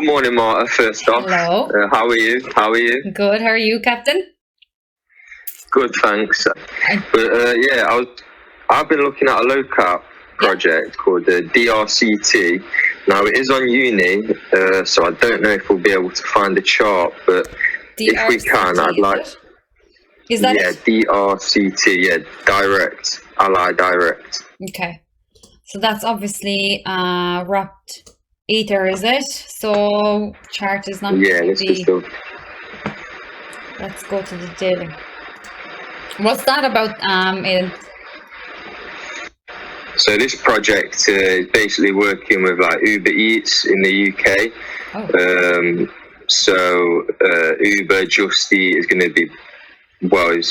morning, Marta. First off, Hello. how are you? Good. How are you, Captain? Good, thanks. I've been looking at a low cap project called the DRCT. Now it is on uni, so I don't know if we'll be able to find the chart, but if we can, I'd like. Is that it? DRCT, direct, ally direct. Okay. So that's obviously wrapped ether, is it? So chart is not. This is the. Let's go to the daily. What's that about, Aidan? So this project is basically working with like Uber Eats in the UK. Oh. Uber Just Eat is going to be, going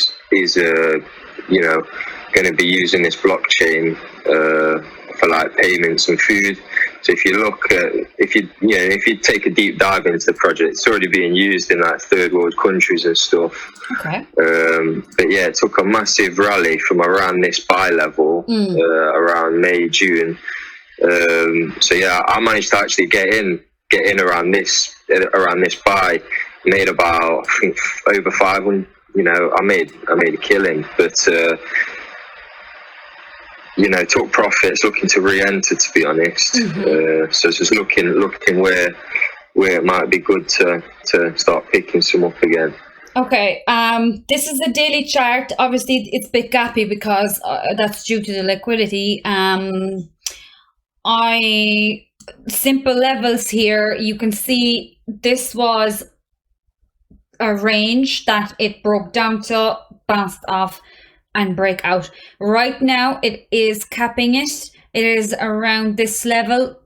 to be using this blockchain for like payments and food. So if you look at, if you take a deep dive into the project, it's already being used in like third world countries and stuff. Okay. It took a massive rally from around this buy level around May, June. I managed to actually get in around this buy. Made about, I think, over 500. I made a killing, but took profits, looking to re-enter, to be honest. So it's just looking where it might be good to start picking some up again. Okay, this is the daily chart. Obviously, it's a bit gappy because that's due to the liquidity. Simple levels here. You can see this was a range that it broke down to, bounced off, and break out. Right now, it is capping it. It is around this level,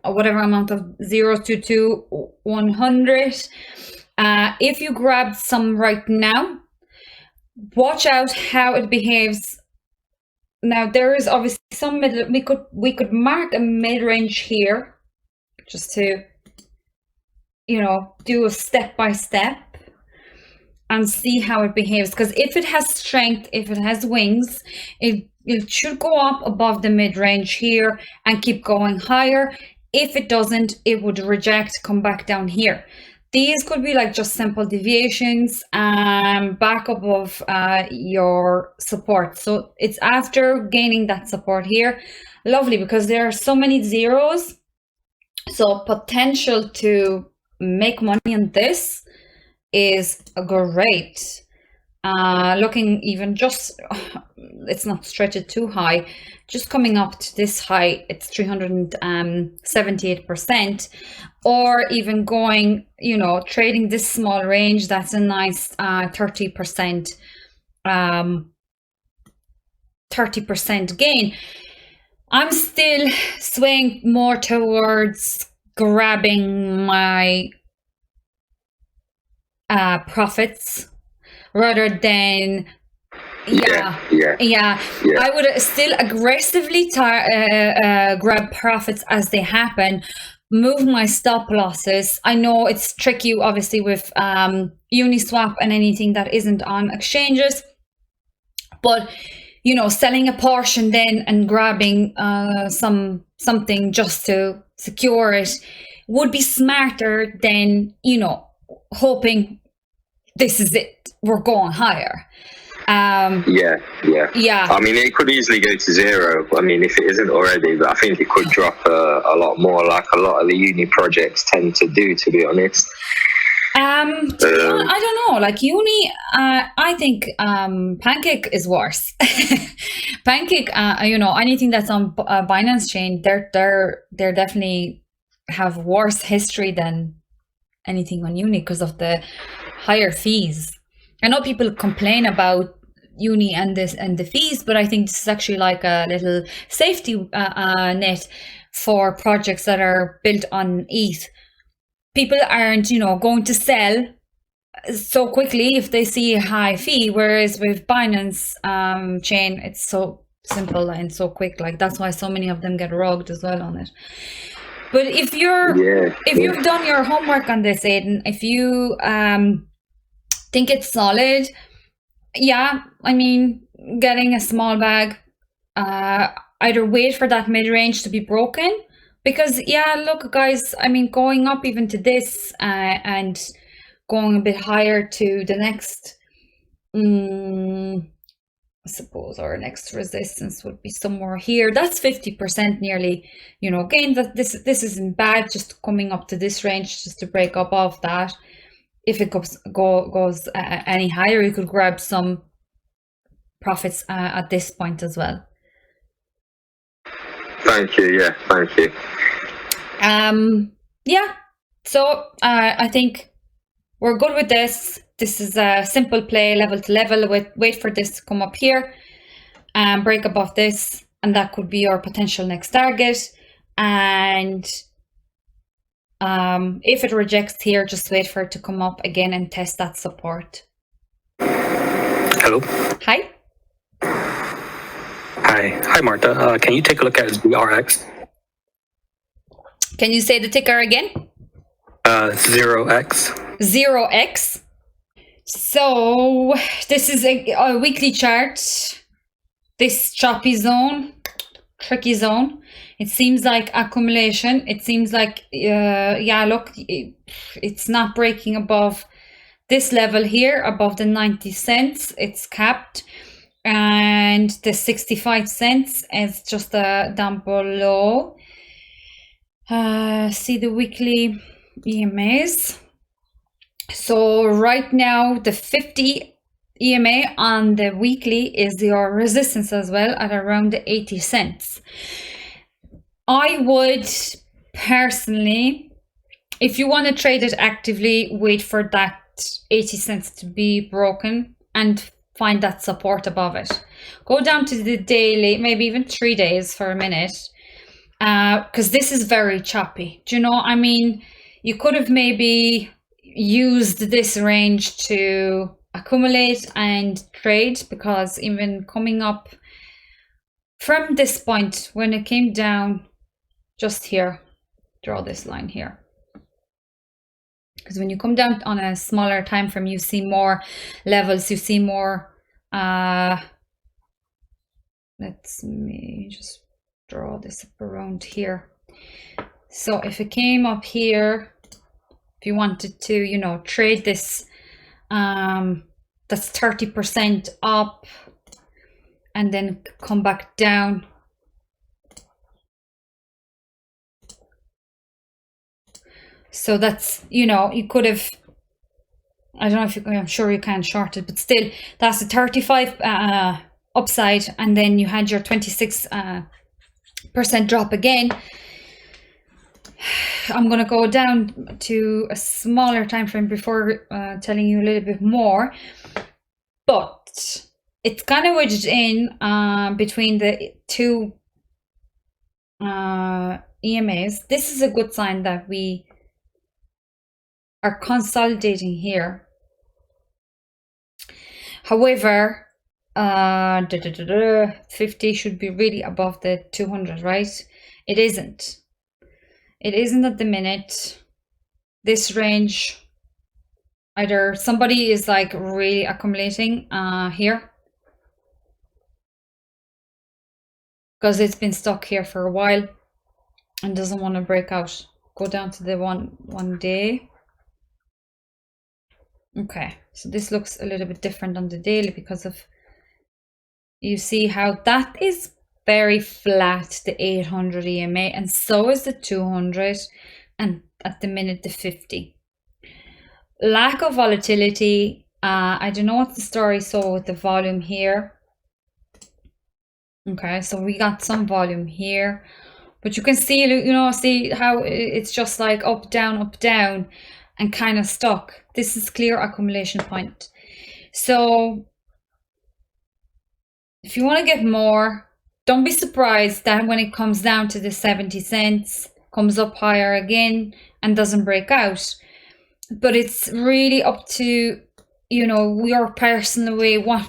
whatever amount of 0 to 100. If you grab some right now, watch out how it behaves. Now there is obviously some middle. We could mark a mid-range here, just to do a step by step and see how it behaves. Because if it has strength, if it has wings, it should go up above the mid-range here and keep going higher. If it doesn't, it would reject, come back down here. These could be like just simple deviations back above your support. So it's after gaining that support here. Lovely, because there are so many zeros. So potential to make money on this is great. Looking even just, it's not stretched too high, just coming up to this high, it's 378%, or even going, trading this small range, that's a nice 30% gain. I'm still swaying more towards grabbing my profits rather than I would still aggressively grab profits as they happen, move my stop losses. I know it's tricky obviously with Uniswap and anything that isn't on exchanges, but selling a portion then and grabbing something just to secure it would be smarter than hoping this is it, we're going higher. I mean, it could easily go to zero. I mean, if it isn't already, but I think it could drop a lot more, like a lot of the uni projects tend to do, to be honest. I don't know, like uni, I think Pancake is worse. Pancake, anything that's on Binance chain, they're definitely have worse history than anything on uni because of the higher fees. I know people complain about uni and the fees, but I think this is actually like a little safety net for projects that are built on ETH. People aren't, going to sell so quickly if they see a high fee, whereas with Binance chain, it's so simple and so quick. Like that's why so many of them get rogued as well on it. But if you've done your homework on this, Aidan, if you think it's solid, I mean, getting a small bag, either wait for that mid-range to be broken, Because yeah, look guys, I mean, going up even to this and going a bit higher to the next, I suppose our next resistance would be somewhere here. That's 50% nearly, you know, again, that this isn't bad, just coming up to this range just to break up off that. If it goes any higher, you could grab some profits at this point as well. Thank you. Yeah, thank you. Yeah, so I think we're good with this. This is a simple play, level to level. Wait for this to come up here and break above this, and that could be your potential next target. And if it rejects here, just wait for it to come up again and test that support. Hello. Hi. Hi, Marta. Can you take a look at ZRX? Can you say the ticker again? ZRX. ZRX. So this is a weekly chart. This choppy zone, tricky zone. It seems like accumulation. It seems like, yeah, look, it's not breaking above this level here, above the 90 cents. It's capped. And the 65 cents is just down below. See the weekly EMAs. So right now, the 50 EMA on the weekly is your resistance as well at around the 80 cents. I would personally, if you want to trade it actively, wait for that 80 cents to be broken and find that support above it. Go down to the daily, maybe even 3 days for a minute, because this is very choppy. Do you know, I mean, you could have maybe used this range to accumulate and trade, because even coming up from this point, when it came down just here, draw this line here. Because when you come down on a smaller time frame, you see more levels, you see more, let's me just draw this up around here. So if it came up here, if you wanted to, you know, trade this, that's 30% up and then come back down. So that's, you know, you could have, I don't know if you, I'm sure you can short it, but still that's a 35 upside, and then you had your 26% drop again. I'm going to go down to a smaller time frame before telling you a little bit more, but it's kind of wedged in between the two EMAs. This is a good sign that we are consolidating here. However, 50 should be really above the 200, right? It isn't. It isn't at the minute. This range, either somebody is like really accumulating here, because it's been stuck here for a while and doesn't want to break out. Go down to the one day. Okay, so this looks a little bit different on the daily because of, you see how that is very flat, the 800 EMA, and so is the 200, and at the minute the 50. Lack of volatility. I don't know what the story saw with the volume here. Okay, so we got some volume here, but you can see, you know, see how it's just like up, down, and kind of stuck. This is clear accumulation point. So if you want to get more, don't be surprised that when it comes down to the 70 cents, comes up higher again and doesn't break out. But it's really up to, you know, your personal way, what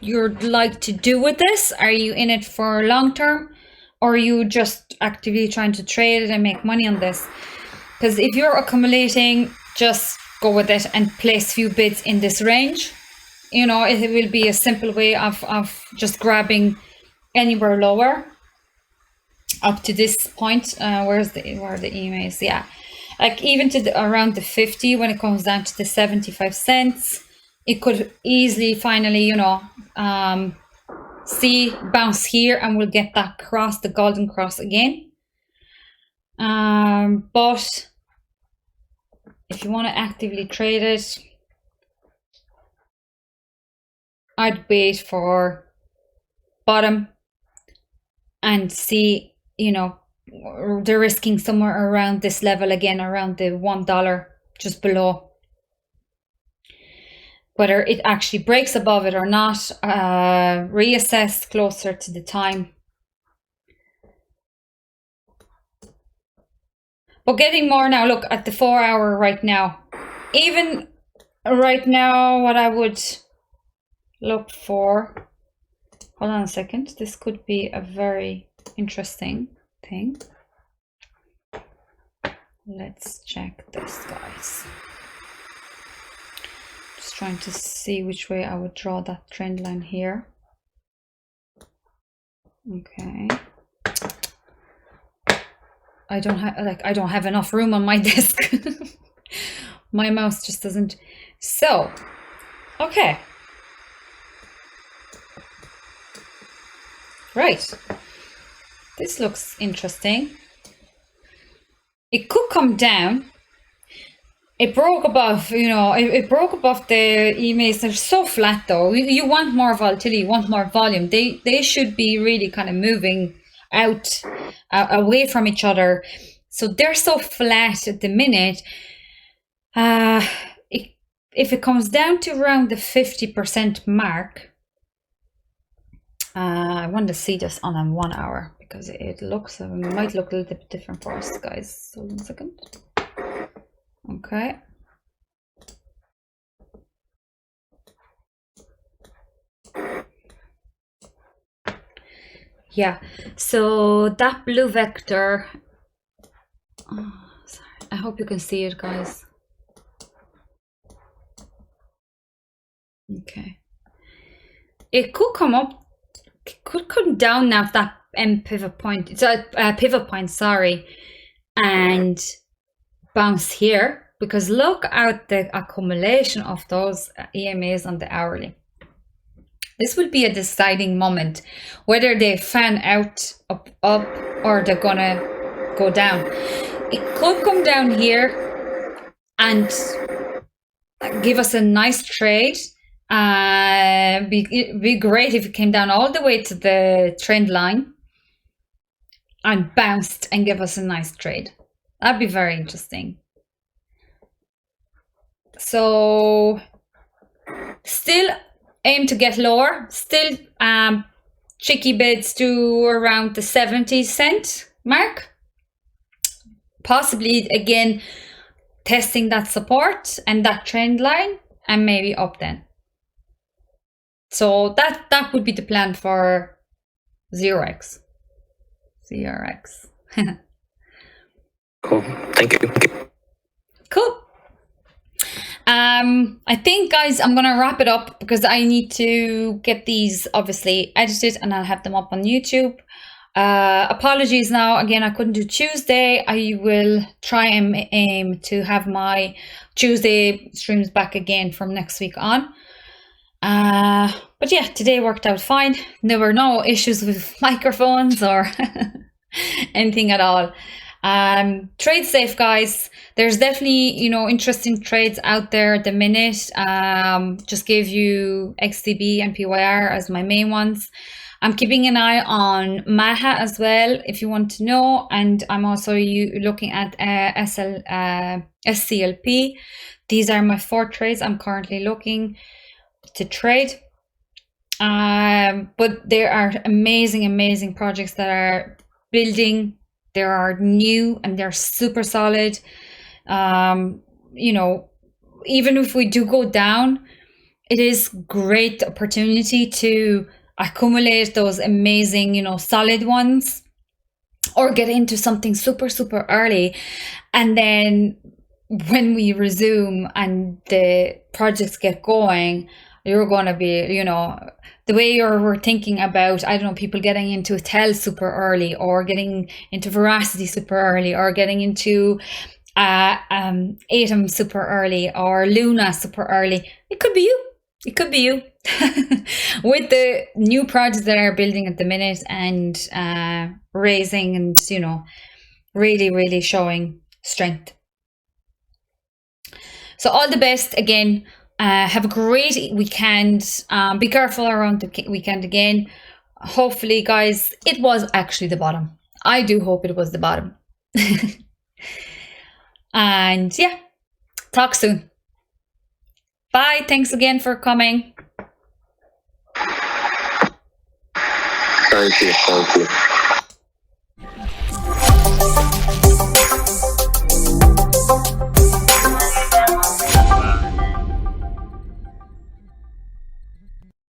you'd like to do with this. Are you in it for long term, or are you just actively trying to trade it and make money on this? Because if you're accumulating, just go with it and place few bids in this range. You know, it will be a simple way of just grabbing anywhere lower. up to this point. Where are the emails? Yeah, like even to around the 50, when it comes down to the 75 cents, it could easily finally, you know, see bounce here, and we'll get that cross, the golden cross again. But if you want to actively trade it, I'd wait for bottom and see, you know, they're risking somewhere around this level again, around the $1, just below. Whether it actually breaks above it or not, reassess closer to the time. But getting more now, look at the 4 hour right now. Even right now, what I would look for, hold on a second, this could be a very interesting thing. Let's check this, guys. Just trying to see which way I would draw that trend line here. Okay. I don't have enough room on my desk. My mouse just doesn't. So, okay. Right. This looks interesting. It could come down. It broke above, you know, it broke above the EMAs. They're so flat though. You want more volatility, you want more volume. They should be really kind of moving out, away from each other. So they're so flat at the minute. If it comes down to around the 50% mark, I want to see this on a 1 hour because it looks, it might look a little bit different for us, guys. Hold on a second. Okay. Yeah, so that blue vector, oh, sorry. I hope you can see it, guys. Okay. It could come up, could come down now, that pivot point. It's a pivot point, sorry, and bounce here, because look at the accumulation of those EMAs on the hourly. This will be a deciding moment whether they fan out up or they're gonna go down. It could come down here and give us a nice trade. Be great if it came down all the way to the trend line and bounced and give us a nice trade. That'd be very interesting. So still aim to get lower, still cheeky bids to around the 70 cent mark, possibly again testing that support and that trend line, and maybe up then. So that would be the plan for ZRX. Cool. Thank you. Cool. I think, guys, I'm gonna wrap it up because I need to get these obviously edited and I'll have them up on YouTube. Apologies now, again, I couldn't do Tuesday. I will try and aim to have my Tuesday streams back again from next week on. But yeah, today worked out fine. There were no issues with microphones or anything at all. Trade safe, guys. There's definitely, you know, interesting trades out there at the minute. Just gave you XTB and PYR as my main ones. I'm keeping an eye on MAHA as well, if you want to know, and I'm also looking at SCLP. These are my 4 trades I'm currently looking to trade. But there are amazing projects that are building. They are new and they're super solid. You know, even if we do go down, it is great opportunity to accumulate those amazing, you know, solid ones, or get into something super early, and then when we resume and the projects get going, you're going to be, you know, the way you're thinking about, I don't know, people getting into Tel super early, or getting into Veracity super early, or getting into Atom super early, or Luna super early. It could be you. It could be you. With the new projects that are building at the minute, and raising, and, you know, really, really showing strength. So all the best again. Have a great weekend. Be careful around the weekend again. Hopefully, guys, it was actually the bottom. I do hope it was the bottom. And yeah, talk soon. Bye. Thanks again for coming. Thank you.